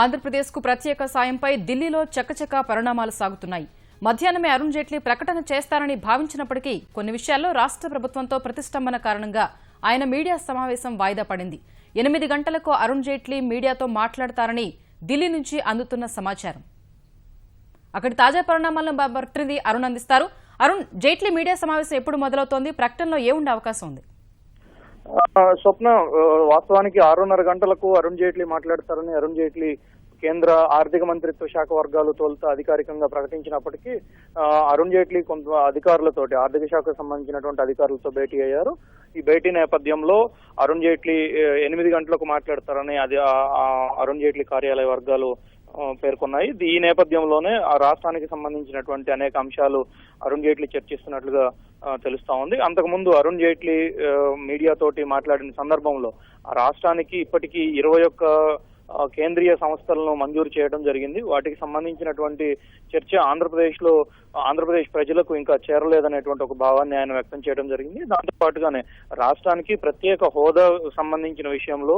ఆంధ్రప్రదేశ్కు ప్రత్యేక సాయంపై ఢిల్లీలో చకచకా పరిణామాలు సాగుతున్నాయి. మధ్యాహ్నమే అరుణ్ జైట్లీ ప్రకటన చేస్తారని భావించినప్పటికీ కొన్ని విషయాల్లో రాష్ట్ర ప్రభుత్వంతో ప్రతిష్టంభన కారణంగా ఆయన మీడియా సమావేశం వాయిదా పడింది. 8 గంటలకు అరుణ్ జైట్లీ మీడియాతో మాట్లాడతారని ఢిల్లీ నుంచి అందుతున్న సమాచారం. అక్కడి తాజా పరిణామాలను ప్రతినిధి అరుణ్ అందిస్తారు. అరుణ్, జైట్లీ మీడియా సమావేశం ఎప్పుడు మొదలవుతోంది? ప్రకటనలో ఏముండే అవకాశం ఉంది? స్వప్న, వాస్తవానికి 6:30 గంటలకు అరుణ్ జైట్లీ మాట్లాడతారని అరుణ్ జైట్లీ కేంద్ర ఆర్థిక మంత్రిత్వ శాఖ వర్గాలు తోలుతా అధికారికంగా ప్రకటించినప్పటికీ అరుణ్ జైట్లీ కొంత అధికారులతోటి ఆర్థిక శాఖకు సంబంధించినటువంటి అధికారులతో భేటీ అయ్యారు. ఈ భేటీ నేపథ్యంలో అరుణ్ జైట్లీ 8 గంటలకు మాట్లాడతారని అరుణ్ జైట్లీ కార్యాలయ వర్గాలు పేర్కొన్నాయి. ఈ నేపథ్యంలోనే ఆ రాష్ట్రానికి సంబంధించినటువంటి అనేక అంశాలు అరుణ్ జైట్లీ చర్చిస్తున్నట్లుగా తెలుస్తా ఉంది. అంతకుముందు అరుణ్ జైట్లీ మీడియాతోటి మాట్లాడిన సందర్భంలో ఆ రాష్ట్రానికి ఇప్పటికీ 21 కేంద్రీయ సంస్థలను మంజూరు చేయడం జరిగింది. వాటికి సంబంధించినటువంటి చర్చ ఆంధ్రప్రదేశ్ ప్రజలకు ఇంకా చేరలేదనేటువంటి ఒక భావాన్ని ఆయన వ్యక్తం చేయడం జరిగింది. దాంతో పాటుగానే రాష్ట్రానికి ప్రత్యేక హోదా సంబంధించిన విషయంలో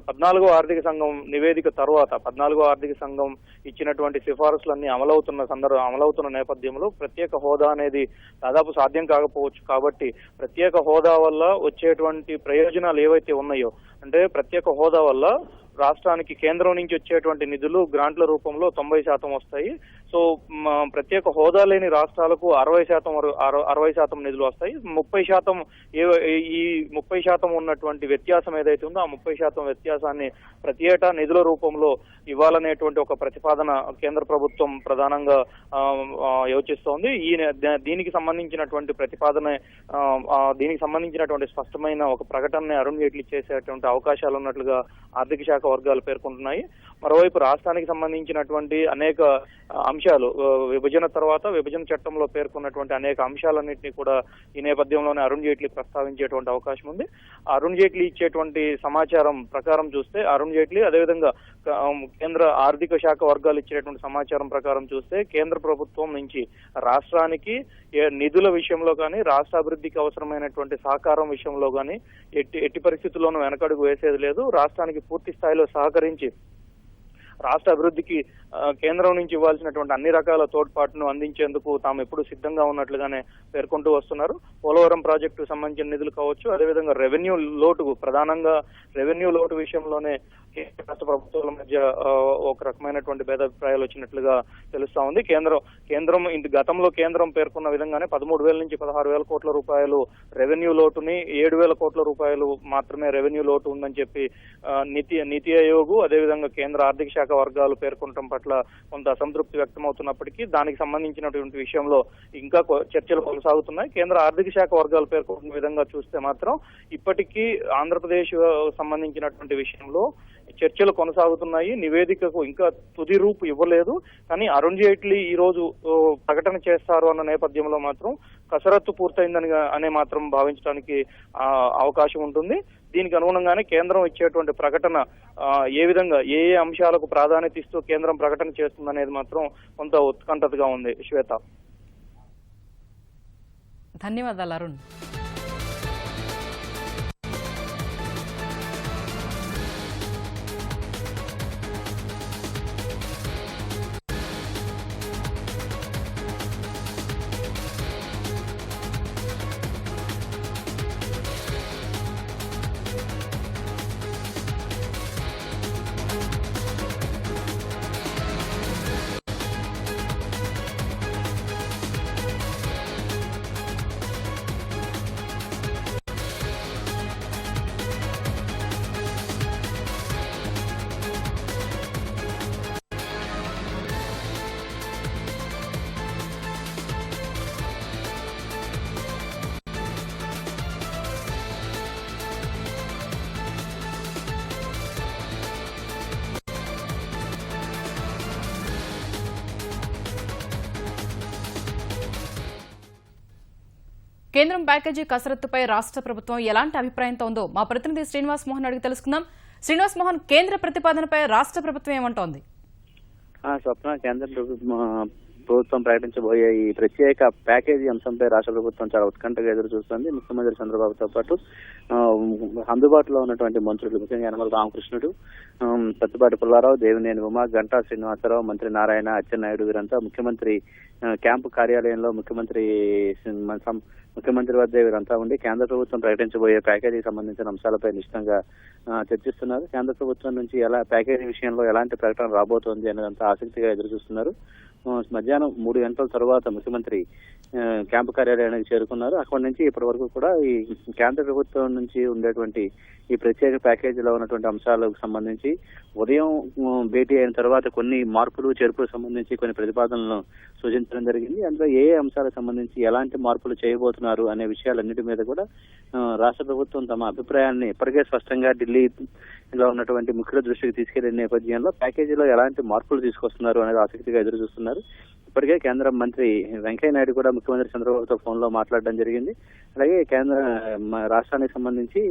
14వ ఆర్థిక సంఘం నివేదిక తర్వాత 14వ ఆర్థిక సంఘం ఇచ్చినటువంటి సిఫారసులన్నీ అమలవుతున్న నేపథ్యంలో ప్రత్యేక హోదా అనేది దాదాపు సాధ్యం కాకపోవచ్చు. కాబట్టి ప్రత్యేక హోదా వల్ల వచ్చేటువంటి ప్రయోజనాలు ఏవైతే ఉన్నాయో, అంటే ప్రత్యేక హోదా వల్ల రాష్ట్రానికి కేంద్రం నుంచి వచ్చేటువంటి నిధులు గ్రాంట్ల రూపంలో 90% వస్తాయి. సో ప్రత్యేక హోదా లేని రాష్ట్రాలకు 60% నిధులు వస్తాయి. 30% ఈ 30% ఉన్నటువంటి వ్యత్యాసం ఏదైతే ఉందో ఆ 30% వ్యత్యాసాన్ని ప్రతి ఏటా నిధుల రూపంలో ఇవ్వాలనేటువంటి ఒక ప్రతిపాదన కేంద్ర ప్రభుత్వం ప్రధానంగా యోచిస్తోంది. దీనికి సంబంధించినటువంటి స్పష్టమైన ఒక ప్రకటనని అరుణ్ జైట్లీ చేసేటువంటి అవకాశాలు ఉన్నట్లుగా ఆర్థిక శాఖ వర్గాలు పేర్కొంటున్నాయి. మరోవైపు రాష్ట్రానికి సంబంధించినటువంటి అనేక అంశాలు, విభజన తర్వాత విభజన చట్టంలో పేర్కొన్నటువంటి అనేక అంశాలన్నింటినీ కూడా ఈ నేపథ్యంలోనే అరుణ్ జైట్లీ ప్రస్తావించేటువంటి అవకాశం ఉంది. అరుణ్ జైట్లీ ఇచ్చేటువంటి సమాచారం ప్రకారం చూస్తే అరుణ్ జైట్లీ అదేవిధంగా కేంద్ర ఆర్థిక శాఖ వర్గాలు ఇచ్చేటువంటి సమాచారం ప్రకారం చూస్తే కేంద్ర ప్రభుత్వం నుంచి రాష్ట్రానికి నిధుల విషయంలో కానీ రాష్ట్ర అభివృద్ధికి అవసరమైనటువంటి సహకారం విషయంలో కానీ ఎట్టి పరిస్థితుల్లోనూ వెనకడుగు వేసేది లేదు. రాష్ట్రానికి పూర్తి స్థాయిలో సహకరించి రాష్ట్ర అభివృద్ధికి కేంద్రం నుంచి ఇవ్వాల్సినటువంటి అన్ని రకాల తోడ్పాటును అందించేందుకు తాము ఎప్పుడు సిద్ధంగా ఉన్నట్లుగానే పేర్కొంటూ వస్తున్నారు. పోలవరం ప్రాజెక్టుకు సంబంధించిన నిధులు కావచ్చు, అదేవిధంగా ప్రధానంగా రెవెన్యూ లోటు విషయంలోనే రాష్ట్ర ప్రభుత్వాల మధ్య ఒక రకమైనటువంటి భేదాభిప్రాయాలు వచ్చినట్లుగా తెలుస్తా ఉంది. కేంద్రం గతంలో కేంద్రం పేర్కొన్న విధంగానే 13,000 నుంచి 16,000 కోట్ల రూపాయలు రెవెన్యూ లోటుని 7,000 కోట్ల రూపాయలు మాత్రమే రెవెన్యూ లోటు ఉందని చెప్పి నీతి ఆయోగ్ అదేవిధంగా కేంద్ర ఆర్థిక శాఖ వర్గాలు పేర్కొనడం పట్ల కొంత అసంతృప్తి వ్యక్తమవుతున్నప్పటికీ దానికి సంబంధించినటువంటి విషయంలో ఇంకా చర్చలు కొనసాగుతున్నాయి. కేంద్ర ఆర్థిక శాఖ వర్గాలు పేర్కొన్న విధంగా చూస్తే మాత్రం ఇప్పటికీ ఆంధ్రప్రదేశ్ సంబంధించినటువంటి విషయంలో చర్చలు కొనసాగుతున్నాయి. నివేదికకు ఇంకా తుది రూపు ఇవ్వలేదు. కానీ అరుణ్ జైట్లీ ఈ రోజు ప్రకటన చేస్తారు అన్న నేపథ్యంలో మాత్రం కసరత్తు పూర్తయిందని మాత్రం భావించడానికి అవకాశం ఉంటుంది. దీనికి అనుగుణంగానే కేంద్రం ఇచ్చేటువంటి ప్రకటన ఏ విధంగా ఏ అంశాలకు ప్రాధాన్యత ఇస్తూ కేంద్రం ప్రకటన చేస్తుందనేది మాత్రం కొంత ఉత్కంఠతగా ఉంది. శ్వేత, ధన్యవాదాలు అరుణ్. కేంద్రం ప్యాకేజీ కసరత్తుపై రాష్ట్ర ప్రభుత్వం ఎలాంటి అభిప్రాయంతో ఉందో మా ప్రతినిధి శ్రీనివాస్ మోహన్ అడిగి తెలుసుకుందాం. శ్రీనివాస్ మోహన్, కేంద్ర ప్రతిపాదనపై రాష్ట్ర ప్రభుత్వం ఏమంటోంది? స్వప్న, కేంద్ర ప్రభుత్వం ప్రభుత్వం ప్రకటించబోయే ఈ ప్రత్యేక ప్యాకేజీ అంశంపై రాష్ట్ర ప్రభుత్వం చాలా ఉత్కంఠగా ఎదురు చూస్తోంది. ముఖ్యమంత్రి చంద్రబాబుతో పాటు అందుబాటులో ఉన్నటువంటి మంత్రులు, ముఖ్యంగా యనమల రామకృష్ణుడు, పత్తిపాటి పుల్లారావు, దేవినేని ఉమా, గంటా శ్రీనివాసరావు, మంత్రి నారాయణ, అచ్చెన్నాయుడు వీరంతా ముఖ్యమంత్రి క్యాంపు కార్యాలయంలో ముఖ్యమంత్రి వద్ద వీరంతా ఉండి కేంద్ర ప్రభుత్వం ప్రకటించబోయే ప్యాకేజీకి సంబంధించిన అంశాలపై నిశ్చితంగా చర్చిస్తున్నారు. కేంద్ర ప్రభుత్వం నుంచి ప్యాకేజీ విషయంలో ఎలాంటి ప్రకటన రాబోతోంది అనేదంతా ఆసక్తిగా ఎదురు చూస్తున్నారు. మధ్యాహ్నం 3 గంటల తర్వాత ముఖ్యమంత్రి క్యాంపు కార్యాలయానికి చేరుకున్నారు. అక్కడి నుంచి ఇప్పటి వరకు కూడా ఈ కేంద్ర ప్రభుత్వం నుంచి ఉండేటువంటి ఈ ప్రత్యేక ప్యాకేజీలో ఉన్నటువంటి అంశాలకు సంబంధించి ఉదయం భేటీ అయిన తర్వాత కొన్ని మార్పులు చేర్పులకు సంబంధించి కొన్ని ప్రతిపాదనలను సూచించడం జరిగింది. అందులో ఏ అంశాలకు సంబంధించి ఎలాంటి మార్పులు చేయబోతున్నారు అనే విషయాలన్నిటి మీద కూడా రాష్ట్ర ప్రభుత్వం తమ అభిప్రాయాన్ని ఇప్పటికే స్పష్టంగా ఢిల్లీలో ఉన్నటువంటి ముఖ్యుల దృష్టికి తీసుకెళ్లిన నేపథ్యంలో ప్యాకేజీలో ఎలాంటి మార్పులు తీసుకొస్తున్నారు అనేది ఆసక్తిగా ఎదురు చూస్తున్నారు. ఇప్పటికే కేంద్ర మంత్రి వెంకయ్య నాయుడు కూడా ముఖ్యమంత్రి చంద్రబాబుతో ఫోన్ లో మాట్లాడడం జరిగింది. అలాగే రాష్ట్రానికి సంబంధించి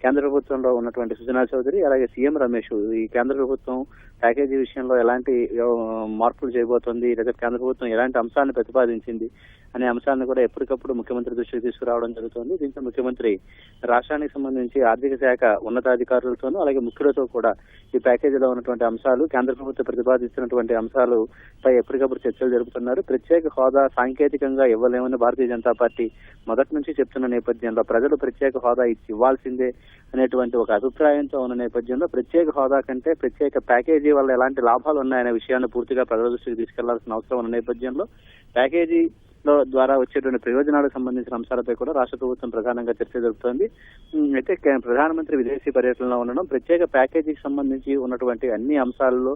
కేంద్ర ప్రభుత్వంలో ఉన్నటువంటి సుజనా చౌదరి, అలాగే సీఎం రమేష్ ఈ కేంద్ర ప్రభుత్వం ప్యాకేజీ విషయంలో ఎలాంటి మార్పులు చేయబోతోంది, లేదా కేంద్ర ప్రభుత్వం ఎలాంటి అంశాలను ప్రతిపాదించింది అనే అంశాలను కూడా ఎప్పటికప్పుడు ముఖ్యమంత్రి దృష్టికి తీసుకురావడం జరుగుతోంది. దీంతో ముఖ్యమంత్రి రాష్ట్రానికి సంబంధించి ఆర్థిక శాఖ ఉన్నతాధికారులతోనూ అలాగే ముఖ్యులతో కూడా ఈ ప్యాకేజీలో ఉన్నటువంటి అంశాలు, కేంద్ర ప్రభుత్వం ప్రతిపాదిస్తున్నటువంటి అంశాలపై ఎప్పటికప్పుడు చర్చలు జరుపుతున్నారు. ప్రత్యేక హోదా సాంకేతికంగా ఇవ్వలేమని భారతీయ జనతా పార్టీ మొదటి నుంచి చెప్తున్న నేపథ్యంలో ప్రజలు ప్రత్యేక హోదా ఇవ్వాల్సిందే అనేటువంటి ఒక అభిప్రాయంతో ఉన్న నేపథ్యంలో ప్రత్యేక హోదా కంటే ప్రత్యేక ప్యాకేజీ వల్ల ఎలాంటి లాభాలు ఉన్నాయనే విషయాన్ని పూర్తిగా ప్రజల దృష్టికి తీసుకెళ్లాల్సిన అవసరం ఉన్న నేపథ్యంలో ప్యాకేజీ ద్వారా వచ్చేటువంటి ప్రయోజనాలకు సంబంధించిన అంశాలపై కూడా రాష్ట్ర ప్రభుత్వం ప్రధానంగా చర్చ జరుపుతోంది. అయితే ప్రధానమంత్రి విదేశీ పర్యటనలో ఉండడం, ప్రత్యేక ప్యాకేజీకి సంబంధించి ఉన్నటువంటి అన్ని అంశాలలో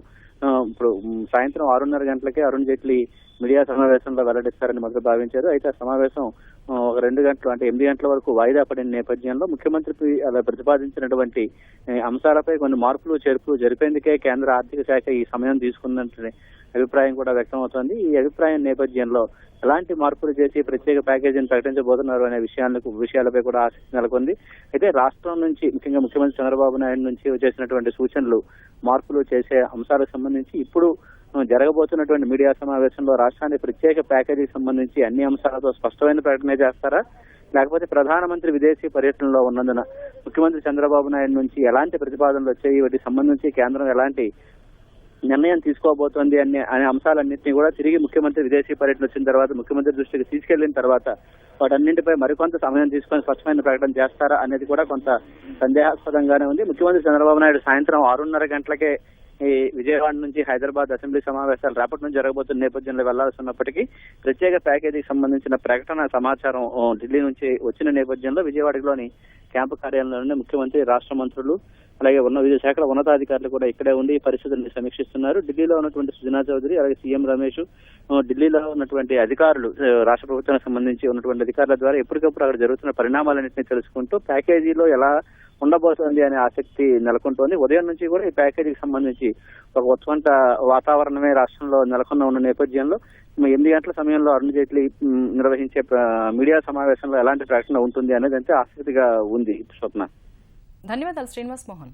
ఇప్పుడు సాయంత్రం 6:30 గంటలకే అరుణ్ జైట్లీ మీడియా సమావేశంలో వెల్లడిస్తారని మొదలు భావించారు. అయితే ఆ సమావేశం ఒక 2 గంటలు అంటే 8 గంటల వరకు వాయిదా పడిన నేపథ్యంలో ముఖ్యమంత్రి అలా ప్రతిపాదించినటువంటి అంశాలపై కొన్ని మార్పులు చేర్పులు జరిపేందుకే కేంద్ర ఆర్థిక శాఖ ఈ సమయం తీసుకుందంటే అభిప్రాయం కూడా వ్యక్తమవుతోంది. ఈ అభిప్రాయం నేపథ్యంలో ఎలాంటి మార్పులు చేసి ప్రత్యేక ప్యాకేజీని ప్రకటించబోతున్నారు అనే విషయాలపై కూడా ఆసక్తి నెలకొంది. అయితే రాష్ట్రం నుంచి ముఖ్యంగా ముఖ్యమంత్రి చంద్రబాబు నాయుడు నుంచి చేసినటువంటి సూచనలు, మార్పులు చేసే అంశాలకు సంబంధించి ఇప్పుడు జరగబోతున్నటువంటి మీడియా సమావేశంలో రాష్ట్రానికి ప్రత్యేక ప్యాకేజీకి సంబంధించి అన్ని అంశాలతో స్పష్టమైన ప్రకటన చేస్తారా, లేకపోతే ప్రధానమంత్రి విదేశీ పర్యటనలో ఉన్నందున ముఖ్యమంత్రి చంద్రబాబు నాయుడు నుంచి ఎలాంటి ప్రతిపాదనలు వచ్చాయి, వాటికి సంబంధించి కేంద్రం ఎలాంటి నిర్ణయం తీసుకోబోతోంది అనే అంశాలన్నింటినీ కూడా తిరిగి ముఖ్యమంత్రి విదేశీ పర్యటన వచ్చిన తర్వాత ముఖ్యమంత్రి దృష్టికి తీసుకెళ్లిన తర్వాత వాటన్నింటిపై మరికొంత సమయం తీసుకొని స్పష్టమైన ప్రకటన చేస్తారా అనేది కూడా కొంత సందేహాస్పదంగానే ఉంది. ముఖ్యమంత్రి చంద్రబాబు నాయుడు సాయంత్రం 6:30 గంటలకే ఈ విజయవాడ నుంచి హైదరాబాద్ అసెంబ్లీ సమావేశాలు రేపటి నుంచి జరగబోతున్న నేపథ్యంలో వెళ్లాల్సి ఉన్నప్పటికీ ప్రత్యేక ప్యాకేజీకి సంబంధించిన ప్రకటన సమాచారం ఢిల్లీ నుంచి వచ్చిన నేపథ్యంలో విజయవాడలోని క్యాంపు కార్యాలయంలోనే ముఖ్యమంత్రి, రాష్ట్ర మంత్రులు అలాగే వివిధ శాఖల ఉన్నతాధికారులు కూడా ఇక్కడే ఉండి ఈ పరిస్థితుల్ని సమీక్షిస్తున్నారు. ఢిల్లీలో ఉన్నటువంటి సుజనా చౌదరి అలాగే సీఎం రమేష్, ఢిల్లీలో ఉన్నటువంటి అధికారులు, రాష్ట్ర ప్రభుత్వానికి సంబంధించి ఉన్నటువంటి అధికారుల ద్వారా ఎప్పటికప్పుడు అక్కడ జరుగుతున్న పరిణామాలన్నింటినీ తెలుసుకుంటూ ప్యాకేజీలో ఎలా ఉండబోతోంది అనే ఆసక్తి నెలకొంటోంది. ఉదయం నుంచి కూడా ఈ ప్యాకేజీకి సంబంధించి ఒక ఉత్కంఠ వాతావరణమే రాష్ట్రంలో ఉన్న నేపథ్యంలో 8 గంటల సమయంలో అరుణ్ జైట్లీ నిర్వహించే మీడియా సమావేశంలో ఎలాంటి ప్రకటన ఉంటుంది అనేది అంటే ఆసక్తిగా ఉంది. స్వప్న. ధన్యవాదాలు శ్రీనివాస్ మోహన్.